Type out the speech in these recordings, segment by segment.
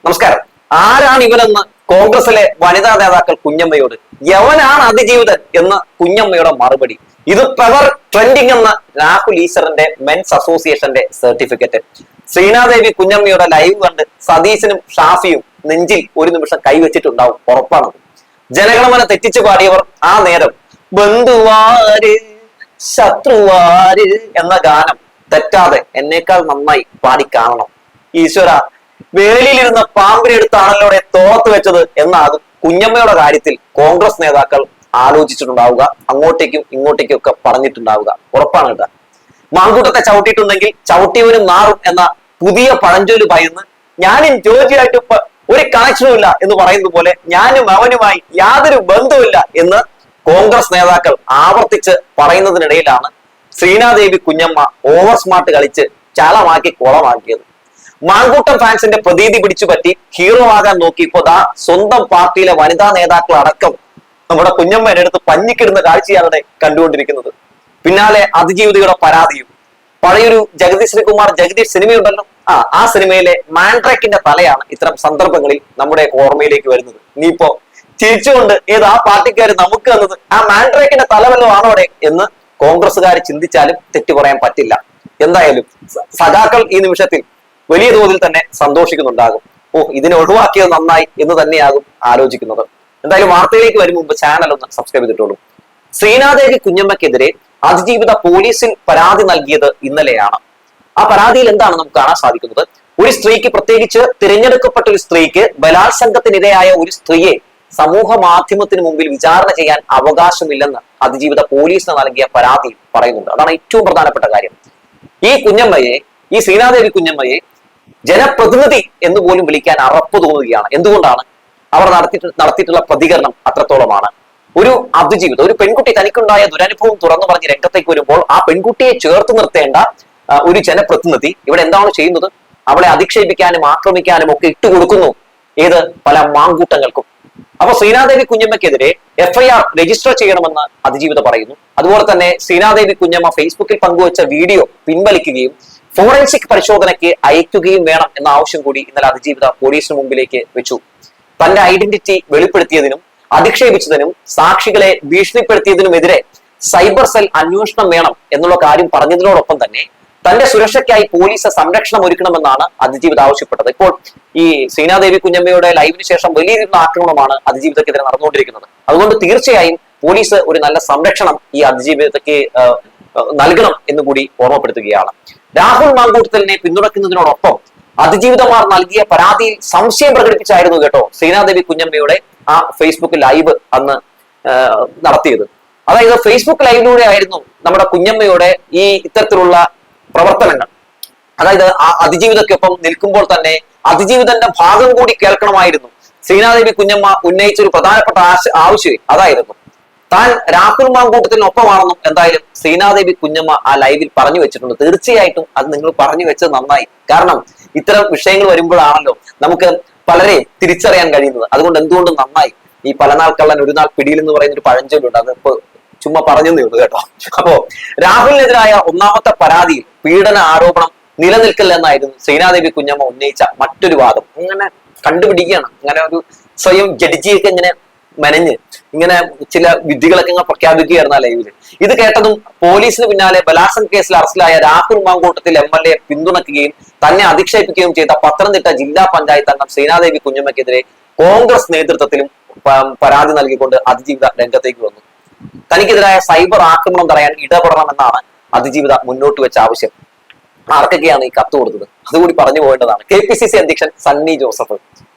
നമസ്കാരം. ആരാണ് ഇവനെന്ന് കോൺഗ്രസിലെ വനിതാ നേതാക്കൾ കുഞ്ഞമ്മയോട്, യവനാണ് അതിജീവിതൻ എന്ന് കുഞ്ഞമ്മയുടെ മറുപടി. ഇത് പവർ ട്രെൻഡിങ് എന്ന രാഹുൽ ഈശ്വറിന്റെ മെൻസ് അസോസിയേഷന്റെ സർട്ടിഫിക്കറ്റ്. ശ്രീനാദേവി കുഞ്ഞമ്മയുടെ ലൈവ് കണ്ട് സതീശനും ഷാഫിയും നെഞ്ചിൽ ഒരു നിമിഷം കൈവച്ചിട്ടുണ്ടാവും, ഉറപ്പാണത്. ജനഗണമന തെറ്റിച്ചു പാടിയവർ ആ നേരം ബന്ധുവാര് ശത്രുവാര് എന്ന ഗാനം തെറ്റാതെ എന്നേക്കാൾ നന്നായി പാടി കാണണം. ഈശ്വര, വേലിയിലിരുന്ന പാമ്പിനെടുത്താണല്ലോ തോർത്ത് വെച്ചത് എന്നാകും കുഞ്ഞമ്മയുടെ കാര്യത്തിൽ കോൺഗ്രസ് നേതാക്കൾ ആലോചിച്ചിട്ടുണ്ടാവുക, അങ്ങോട്ടേക്കും ഇങ്ങോട്ടേക്കും ഒക്കെ പറഞ്ഞിട്ടുണ്ടാവുക, ഉറപ്പാണ് കേട്ടോ. മാങ്കൂട്ടത്തെ ചവിട്ടിയിട്ടുണ്ടെങ്കിൽ ചവിട്ടിയവനും മാറും എന്ന പുതിയ പഴഞ്ചൊല്ല് ഭയന്ന് ഞാനും ജോർജിയായിട്ട് ഇപ്പൊ ഒരു കണക്ഷനും ഇല്ല എന്ന് പറയുന്നത് പോലെ ഞാനും അവനുമായി യാതൊരു ബന്ധവുമില്ല എന്ന് കോൺഗ്രസ് നേതാക്കൾ ആവർത്തിച്ച് പറയുന്നതിനിടയിലാണ് ശ്രീനാദേവി കുഞ്ഞമ്മ ഓവർ സ്മാർട്ട് കളിച്ച് ചളമാക്കി കുളമാക്കിയത്. മാങ്കൂട്ടം ഫാൻസിന്റെ പ്രതീതി പിടിച്ചു പറ്റി ഹീറോ ആകാൻ നോക്കിയപ്പോ സ്വന്തം പാർട്ടിയിലെ വനിതാ നേതാക്കൾ അടക്കം നമ്മുടെ കുഞ്ഞമ്മയുടെ അടുത്ത് പഞ്ഞിക്കിടുന്ന കാഴ്ചയാണ് കണ്ടുകൊണ്ടിരിക്കുന്നത്. പിന്നാലെ അതിജീവിതയുടെ പരാതിയും. പഴയൊരു ജഗദീഷ് ശ്രീകുമാർ ജഗദീഷ് സിനിമയുണ്ടല്ലോ, ആ സിനിമയിലെ മാൻട്രാക്കിന്റെ തലയാണ് ഇത്തരം സന്ദർഭങ്ങളിൽ നമ്മുടെ ഓർമ്മയിലേക്ക് വരുന്നത്. ഇനിയിപ്പോ ചിരിച്ചുകൊണ്ട് ആ പാർട്ടിക്കാർ നമുക്ക് തന്നത് ആ മാൻട്രാക്കിന്റെ തല വല്ലതും ആണോടെ എന്ന് കോൺഗ്രസ്സുകാർ ചിന്തിച്ചാലും തെറ്റു പറയാൻ പറ്റില്ല. എന്തായാലും സഖാക്കൾ ഈ നിമിഷത്തിൽ വലിയ തോതിൽ തന്നെ സന്തോഷിക്കുന്നുണ്ടാകും. ഇതിനെ ഒഴിവാക്കിയത് നന്നായി എന്ന് തന്നെയാകും ആലോചിക്കുന്നത്. എന്തായാലും വാർത്തയിലേക്ക് വരും മുമ്പ് ചാനൽ ഒന്ന് സബ്സ്ക്രൈബ് ചെയ്തിട്ടുള്ളൂ. ശ്രീനാദേവി കുഞ്ഞമ്മക്കെതിരെ അതിജീവിത പോലീസിൽ പരാതി നൽകിയത് ഇന്നലെയാണ്. ആ പരാതിയിൽ എന്താണ് നമുക്ക് കാണാൻ സാധിക്കുന്നത്? ഒരു സ്ത്രീക്ക്, പ്രത്യേകിച്ച് തിരഞ്ഞെടുക്കപ്പെട്ട ഒരു സ്ത്രീക്ക് ബലാത്സംഗത്തിനിരയായ ഒരു സ്ത്രീയെ സമൂഹ മാധ്യമത്തിന് മുമ്പിൽ വിചാരണ ചെയ്യാൻ അവകാശമില്ലെന്ന് അതിജീവിത പോലീസിന് നൽകിയ പരാതി പറയുന്നുണ്ട്. അതാണ് ഏറ്റവും പ്രധാനപ്പെട്ട കാര്യം. ഈ കുഞ്ഞമ്മയെ, ഈ ശ്രീനാദേവി കുഞ്ഞമ്മയെ ജനപ്രതിനിധി എന്ന് പോലും വിളിക്കാൻ അറപ്പ് തോന്നുകയാണ്. എന്തുകൊണ്ടാണ്? അവർ നടത്തിയിട്ടുള്ള പ്രതികരണം അത്രത്തോളമാണ്. ഒരു അതിജീവിതം, ഒരു പെൺകുട്ടി തനിക്കുണ്ടായ ദുരനുഭവം തുറന്നു പറഞ്ഞ് രംഗത്തേക്ക് വരുമ്പോൾ ആ പെൺകുട്ടിയെ ചേർത്ത് നിർത്തേണ്ട ഒരു ജനപ്രതിനിധി ഇവിടെ എന്താണ് ചെയ്യുന്നത്? അവളെ അധിക്ഷേപിക്കാനും ആക്രമിക്കാനും ഒക്കെ ഇട്ടുകൊടുക്കുന്നു. പല മാങ്കൂട്ടങ്ങൾക്കും. അപ്പൊ ശ്രീനാദേവി കുഞ്ഞമ്മക്കെതിരെ FIR രജിസ്റ്റർ ചെയ്യണമെന്ന് അതിജീവിത പറയുന്നു. അതുപോലെ തന്നെ ശ്രീനാദേവി കുഞ്ഞമ്മ ഫേസ്ബുക്കിൽ പങ്കുവച്ച വീഡിയോ പിൻവലിക്കുകയും ഫോറൻസിക് പരിശോധനയ്ക്ക് അയക്കുകയും വേണം എന്ന ആവശ്യം കൂടി ഇന്നലെ അതിജീവിത പോലീസിന് മുമ്പിലേക്ക് വെച്ചു. തന്റെ ഐഡന്റിറ്റി വെളിപ്പെടുത്തിയതിനും അധിക്ഷേപിച്ചതിനും സാക്ഷികളെ ഭീഷണിപ്പെടുത്തിയതിനുമെതിരെ സൈബർ സെൽ അന്വേഷണം വേണം എന്നുള്ള കാര്യം പറഞ്ഞതിനോടൊപ്പം തന്നെ തന്റെ സുരക്ഷയ്ക്കായി പോലീസ് സംരക്ഷണം ഒരുക്കണമെന്നാണ് അതിജീവിത ആവശ്യപ്പെട്ടത്. ഇപ്പോൾ ഈ ശ്രീനാദേവി കുഞ്ഞമ്മയുടെ ലൈവിന് ശേഷം വലിയ രീതിയിലുള്ള ആക്രമണമാണ് അതിജീവിതക്കെതിരെ നടന്നുകൊണ്ടിരിക്കുന്നത്. അതുകൊണ്ട് തീർച്ചയായും പോലീസ് ഒരു നല്ല സംരക്ഷണം ഈ അതിജീവിതയ്ക്ക് നൽകണം എന്ന് കൂടി ഓർമ്മപ്പെടുത്തുകയാണ്. രാഹുൽ മാങ്കൂട്ടത്തിലിനെ പിന്തുണയ്ക്കുന്നതിനോടൊപ്പം അതിജീവിതമാർ നൽകിയ പരാതിയിൽ സംശയം പ്രകടിപ്പിച്ചായിരുന്നു കേട്ടോ ശ്രീനാദേവി കുഞ്ഞമ്മയുടെ ആ ഫേസ്ബുക്ക് ലൈവ് അന്ന് നടത്തിയത്. അതായത് ഫേസ്ബുക്ക് ലൈവിലൂടെ ആയിരുന്നു നമ്മുടെ കുഞ്ഞമ്മയുടെ ഈ ഇത്തരത്തിലുള്ള പ്രവർത്തനങ്ങൾ. അതായത് ആ അതിജീവിതക്കൊപ്പം നിൽക്കുമ്പോൾ തന്നെ അതിജീവിതന്റെ ഭാഗം കൂടി കേൾക്കണമായിരുന്നു. ശ്രീനാദേവി കുഞ്ഞമ്മ ഉന്നയിച്ച ഒരു പ്രധാനപ്പെട്ട ആവശ്യം അതായിരുന്നു. താൻ രാഹുൽ മാങ്കൂട്ടത്തിനൊപ്പമാണെന്നും എന്തായാലും ശ്രീനാദേവി കുഞ്ഞമ്മ ആ ലൈവിൽ പറഞ്ഞു വെച്ചിട്ടുണ്ട്. തീർച്ചയായിട്ടും അത് നിങ്ങൾ പറഞ്ഞു വെച്ചത് നന്നായി. കാരണം ഇത്തരം വിഷയങ്ങൾ വരുമ്പോഴാണല്ലോ നമുക്ക് പലരെ തിരിച്ചറിയാൻ കഴിയുന്നത്. അതുകൊണ്ട് എന്തുകൊണ്ടും നന്നായി. ഈ പല നാൾ കള്ളൻ ഒരു നാൾ പിടിയിൽ എന്ന് പറയുന്ന ഒരു പഴഞ്ചൊല്ലുണ്ട്, അത് ഇപ്പൊ ചുമ്മാ പറഞ്ഞതേ ഉള്ളൂ കേട്ടോ. അപ്പോ രാഹുലിനെതിരായ ഒന്നാമത്തെ പരാതിയിൽ പീഡന ആരോപണം നിലനിൽക്കില്ല എന്നായിരുന്നു ശ്രീനാദേവി കുഞ്ഞമ്മ ഉന്നയിച്ച മറ്റൊരു വാദം. ഇങ്ങനെ കണ്ടുപിടിക്കുകയാണ്, ഇങ്ങനെ ഒരു സ്വയം ജഡ്ജിയൊക്കെ ഇങ്ങനെ മെനഞ്ഞ് ഇങ്ങനെ ചില വിധികളൊക്കെ ഇങ്ങനെ പ്രഖ്യാപിക്കുകയായിരുന്നു ആ ലൈവില്. ഇത് കേട്ടതും പോലീസിന് പിന്നാലെ ബലാത്സംഗ കേസിൽ അറസ്റ്റിലായ രാഹുൽ മാങ്കൂട്ടത്തിൽ MLA പിന്തുണയ്ക്കുകയും തന്നെ അധിക്ഷേപിക്കുകയും ചെയ്ത പത്തനംതിട്ട ജില്ലാ പഞ്ചായത്ത് അംഗം ശ്രീനാദേവി കുഞ്ഞമ്മക്കെതിരെ കോൺഗ്രസ് നേതൃത്വത്തിലും പരാതി നൽകിക്കൊണ്ട് അതിജീവിത രംഗത്തേക്ക് വന്നു. തനിക്കെതിരായ സൈബർ ആക്രമണം തടയാൻ ഇടപെടണമെന്നാണ് അതിജീവിത മുന്നോട്ട് വെച്ച ആവശ്യം. ആർക്കൊക്കെയാണ് ഈ കത്ത് കൊടുത്തത് അതുകൂടി പറഞ്ഞു പോകേണ്ടതാണ്. KPCC അധ്യക്ഷൻ സണ്ണി ജോസഫ്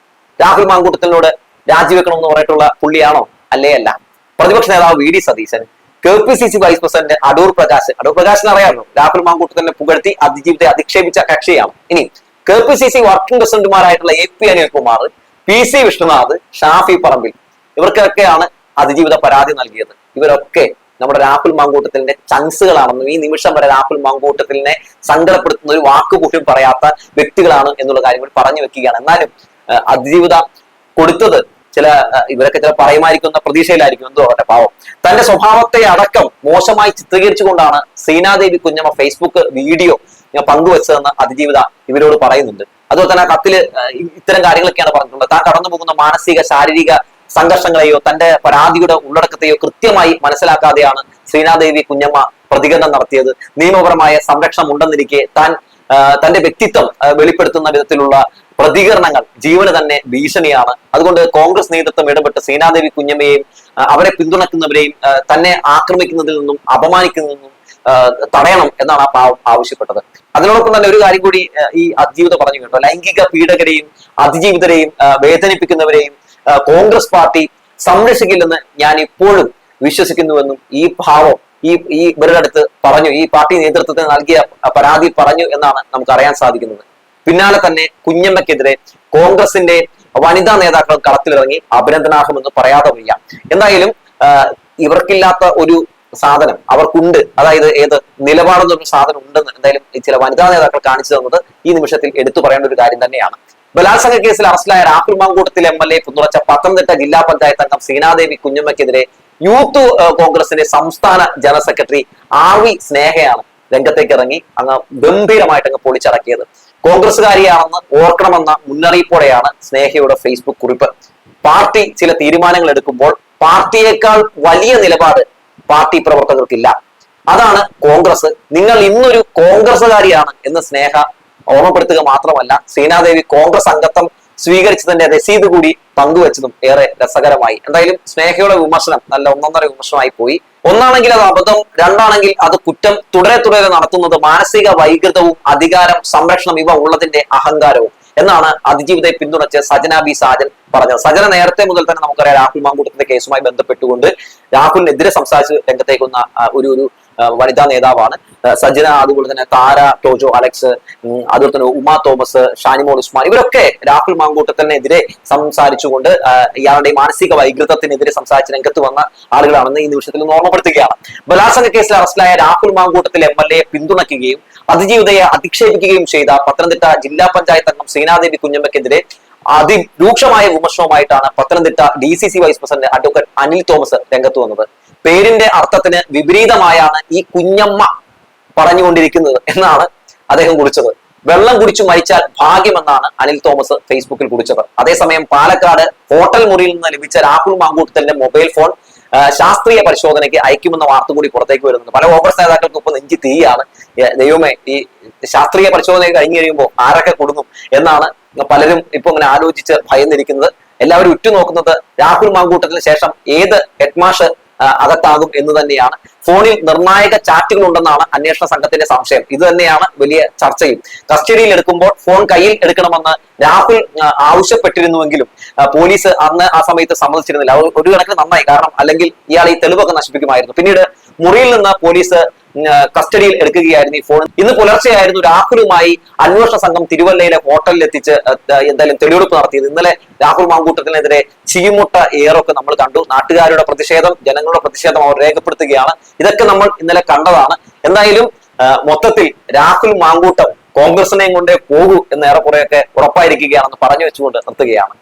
രാഹുൽ മാങ്കൂട്ടത്തിനോട് രാജിവെക്കണമെന്ന് പറഞ്ഞിട്ടുള്ള പുള്ളിയാണോ? അല്ല. പ്രതിപക്ഷ നേതാവ് VD Satheesan, KPCC vice president Adoor പ്രകാശിനെ അറിയാമല്ലോ, രാഹുൽ മാങ്കൂട്ടത്തിനെ പുകഴ്ത്തി അതിജീവിതത്തെ അധിക്ഷേപിച്ച കക്ഷിയാണ്. ഇനി KPCC വർക്കിംഗ് പ്രസിഡന്റുമാരായിട്ടുള്ള AP അനിൽകുമാർ, PC വിഷ്ണുനാഥ്, ഷാഫി പറമ്പിൽ, ഇവർക്കൊക്കെയാണ് അതിജീവിത പരാതി നൽകിയത്. ഇവരൊക്കെ നമ്മുടെ രാഹുൽ മാങ്കൂട്ടത്തിലിന്റെ ചങ്സുകളാണെന്നും ഈ നിമിഷം വരെ രാഹുൽ മാങ്കൂട്ടത്തിലിനെ സങ്കടപ്പെടുത്തുന്ന ഒരു വാക്ക് പോലും പറയാത്ത വ്യക്തികളാണ് എന്നുള്ള കാര്യം കൂടി പറഞ്ഞു വെക്കുകയാണ്. എന്നാലും അതിജീവിത കൊടുത്തത് ഇവരൊക്കെ ചില പറയുമായിരിക്കുന്ന പ്രതീക്ഷയിലായിരിക്കും. എന്തോ അവരുടെ പാവം. തന്റെ സ്വഭാവത്തെ അടക്കം മോശമായി ചിത്രീകരിച്ചുകൊണ്ടാണ് ശ്രീനാദേവി കുഞ്ഞമ്മ ഫേസ്ബുക്ക് വീഡിയോ പങ്കുവച്ചതെന്ന് അതിജീവിത ഇവരോട് പറയുന്നുണ്ട്. അതുപോലെ തന്നെ ആ കത്തില് ഇത്തരം കാര്യങ്ങളൊക്കെയാണ് പറഞ്ഞിട്ടുള്ളത്. താൻ കടന്നു പോകുന്ന മാനസിക ശാരീരിക സംഘർഷങ്ങളെയോ തന്റെ പരാതിയുടെ ഉള്ളടക്കത്തെയോ കൃത്യമായി മനസ്സിലാക്കാതെയാണ് ശ്രീനാദേവി കുഞ്ഞമ്മ പ്രതികരണം നടത്തിയത്. നിയമപരമായ സംരക്ഷണം ഉണ്ടെന്നിരിക്കെ തന്റെ വ്യക്തിത്വം വെളിപ്പെടുത്തുന്ന വിധത്തിലുള്ള പ്രതികരണങ്ങൾ ജീവന് തന്നെ ഭീഷണിയാണ്. അതുകൊണ്ട് കോൺഗ്രസ് നേതൃത്വം ഇടപെട്ട് ശ്രീനാദേവി കുഞ്ഞമ്മയെയും അവരെ പിന്തുണയ്ക്കുന്നവരെയും തന്നെ ആക്രമിക്കുന്നതിൽ നിന്നും അപമാനിക്കുന്നതിൽ നിന്നും തടയണം എന്നാണ് ആ പാവം ആവശ്യപ്പെട്ടത്. അതിനോടൊപ്പം തന്നെ ഒരു കാര്യം കൂടി ഈ അതിജീവിത പറഞ്ഞു കേട്ടോ, ലൈംഗിക പീഡകരെയും അതിജീവിതരെയും വേദനിപ്പിക്കുന്നവരെയും കോൺഗ്രസ് പാർട്ടി സംരക്ഷിക്കില്ലെന്ന് ഞാൻ ഇപ്പോഴും വിശ്വസിക്കുന്നുവെന്നും ഈ ഭാവം ഈ ഇവരുടെ അടുത്ത് പറഞ്ഞു, ഈ പാർട്ടി നേതൃത്വത്തിന് നൽകിയ പരാതി പറഞ്ഞു എന്നാണ് നമുക്ക് അറിയാൻ സാധിക്കുന്നത്. പിന്നാലെ തന്നെ കുഞ്ഞമ്മയ്ക്കെതിരെ കോൺഗ്രസിന്റെ വനിതാ നേതാക്കൾ കളത്തിലിറങ്ങി അഭിനന്ദനാർഹമെന്ന് പറയാതെ വയ്യ. എന്തായാലും ഇവർക്കില്ലാത്ത ഒരു സാധനം അവർക്കുണ്ട്, അതായത് ഏത് നിലപാടെന്നൊരു സാധനം ഉണ്ടെന്ന് എന്തായാലും ചില വനിതാ നേതാക്കൾ കാണിച്ചു തന്നത് ഈ നിമിഷത്തിൽ എടുത്തു പറയേണ്ട ഒരു കാര്യം തന്നെയാണ്. ബലാത്സംഗ കേസിൽ അറസ്റ്റിലായ രാഹുൽ മാങ്കൂട്ടത്തിൽ MLA പിന്തുണച്ച പത്തനംതിട്ട ജില്ലാ പഞ്ചായത്ത് അംഗം ശ്രീനാദേവി കുഞ്ഞമ്മയ്ക്കെതിരെ യൂത്ത് കോൺഗ്രസിന്റെ സംസ്ഥാന ജനറൽ സെക്രട്ടറി RV സ്നേഹയാണ് രംഗത്തേക്ക് ഇറങ്ങി അങ്ങ് ഗംഭീരമായിട്ട് അങ്ങ് പൊളിച്ചടക്കിയത്. കോൺഗ്രസുകാരിയാണെന്ന് ഓർക്കണമെന്ന മുന്നറിയിപ്പോടെയാണ് സ്നേഹയുടെ ഫേസ്ബുക്ക് കുറിപ്പ്. പാർട്ടി ചില തീരുമാനങ്ങൾ എടുക്കുമ്പോൾ പാർട്ടിയേക്കാൾ വലിയ നിലപാട് പാർട്ടി പ്രവർത്തകർക്കില്ല. അതാണ് കോൺഗ്രസ്. നിങ്ങൾ ഇന്നൊരു കോൺഗ്രസുകാരിയാണ് എന്ന് സ്നേഹ ഓർമ്മപ്പെടുത്തുക മാത്രമല്ല, ശ്രീനാദേവി കോൺഗ്രസ് അംഗത്വം സ്വീകരിച്ചതിന്റെ രസീത് കൂടി പങ്കുവെച്ചതും ഏറെ രസകരമായി. എന്തായാലും സ്നേഹയുടെ വിമർശനം നല്ല ഒന്നൊന്നര വിമർശനമായി പോയി. ഒന്നാണെങ്കിൽ അത് അബദ്ധം, രണ്ടാണെങ്കിൽ അത് കുറ്റം. തുടരെ നടത്തുന്നത് മാനസിക വൈകൃതവും അധികാരം, സംരക്ഷണം ഇവ ഉള്ളതിന്റെ അഹങ്കാരവും എന്നാണ് അതിജീവിതയെ പിന്തുണച്ച് സജന ബി സാജൻ പറഞ്ഞത്. സജന നേരത്തെ മുതൽ തന്നെ നമുക്കറിയാം രാഹുൽ മാങ്കൂട്ടത്തിന്റെ കേസുമായി ബന്ധപ്പെട്ടുകൊണ്ട് രാഹുലിനെതിരെ സംസാരിച്ച് രംഗത്തേക്ക് വന്ന ഒരു വനിതാ നേതാവാണ് സജന. അതുപോലെ തന്നെ താര ടോജോ അലക്സ്, അതുപോലെ തന്നെ ഉമ തോമസ്, ഷാനിമോൾ ഉസ്മാൻ, ഇവരൊക്കെ രാഹുൽ മാങ്കൂട്ടത്തിനെതിരെ സംസാരിച്ചുകൊണ്ട് ഇയാളുടെ മാനസിക വൈകൃതത്തിനെതിരെ സംസാരിച്ച് രംഗത്ത് വന്ന ആളുകളാണെന്ന് ഈ നിമിഷത്തിൽ ഓർമ്മപ്പെടുത്തുകയാണ്. ബലാത്സംഗ കേസിൽ അറസ്റ്റിലായ രാഹുൽ മാങ്കൂട്ടത്തിൽ MLA പിന്തുണയ്ക്കുകയും അതിജീവിതയെ അധിക്ഷേപിക്കുകയും ചെയ്ത പത്തനംതിട്ട ജില്ലാ പഞ്ചായത്ത് അംഗം ശ്രീനാദേവി കുഞ്ഞമ്മയ്ക്കെതിരെ അതിരൂക്ഷമായ വിമർശനവുമായിട്ടാണ് Pathanamthitta DCC vice president advocate Anil Thomas രംഗത്ത് വന്നത്. പേരിന്റെ അർത്ഥത്തിന് വിപരീതമായാണ് ഈ കുഞ്ഞമ്മ പറഞ്ഞുകൊണ്ടിരിക്കുന്നത് എന്നാണ് അദ്ദേഹം കുറിച്ചത്. വെള്ളം കുടിച്ചു മരിച്ചാൽ ഭാഗ്യമെന്നാണ് അനിൽ തോമസ് ഫേസ്ബുക്കിൽ കുറിച്ചത്. അതേസമയം പാലക്കാട് ഹോട്ടൽ മുറിയിൽ നിന്ന് ലഭിച്ച രാഹുൽ മാങ്കൂട്ടത്തിന്റെ മൊബൈൽ ഫോൺ ശാസ്ത്രീയ പരിശോധനയ്ക്ക് അയക്കുമെന്ന വാർത്ത കൂടി പുറത്തേക്ക് വരുന്നുണ്ട്. പല കോൺഗ്രസ് നേതാക്കൾക്കും ഇപ്പൊ നെഞ്ചി തീയാണ്. ദൈവമേ, ഈ ശാസ്ത്രീയ പരിശോധന കഴിഞ്ഞു കഴിയുമ്പോൾ ആരൊക്കെ കൊടുക്കും എന്നാണ് പലരും ഇപ്പൊ ഇങ്ങനെ ആലോചിച്ച് ഭയന്നിരിക്കുന്നത്. എല്ലാവരും ഉറ്റുനോക്കുന്നത് രാഹുൽ മാങ്കൂട്ടത്തിന് ശേഷം ഏത് ഹെഡ്മാഷ് അകത്താകും എന്ന് തന്നെയാണ്. ഫോണിൽ നിർണായക ചാറ്റുകൾ ഉണ്ടെന്നാണ് അന്വേഷണ സംഘത്തിന്റെ സംശയം. ഇത് തന്നെയാണ് വലിയ ചർച്ചയും. കസ്റ്റഡിയിൽ എടുക്കുമ്പോൾ ഫോൺ കയ്യിൽ എടുക്കണമെന്ന് രാഹുൽ ആവശ്യപ്പെട്ടിരുന്നുവെങ്കിലും പോലീസ് അന്ന് ആ സമയത്ത് സമ്മതിച്ചിരുന്നില്ല. ഒരു കണക്കിന് നന്നായി, കാരണം അല്ലെങ്കിൽ ഇയാൾ ഈ തെളിവൊക്കെ നശിപ്പിക്കുമായിരുന്നു. പിന്നീട് മുറിയിൽ നിന്ന് പോലീസ് കസ്റ്റഡിയിൽ എടുക്കുകയായിരുന്നു ഈ ഫോൺ. ഇന്ന് പുലർച്ചെയായിരുന്നു രാഹുലുമായി അന്വേഷണ സംഘം തിരുവല്ലയിലെ ഹോട്ടലിൽ എത്തിച്ച് എന്തായാലും തെളിവെടുപ്പ് നടത്തിയത്. ഇന്നലെ രാഹുൽ മാങ്കൂട്ടത്തിനെതിരെ ചീമുട്ട ഏറൊക്കെ നമ്മൾ കണ്ടു. നാട്ടുകാരുടെ പ്രതിഷേധം, ജനങ്ങളുടെ പ്രതിഷേധം അവർ രേഖപ്പെടുത്തുകയാണ്. ഇതൊക്കെ നമ്മൾ ഇന്നലെ കണ്ടതാണ്. എന്തായാലും മൊത്തത്തിൽ രാഹുൽ മാങ്കൂട്ടം കോൺഗ്രസിനെയും കൊണ്ടേ പോകൂ എന്ന് ഏറെക്കുറെയൊക്കെ ഉറപ്പായിരിക്കുകയാണെന്ന് പറഞ്ഞു വെച്ചുകൊണ്ട് നിർത്തുകയാണ്.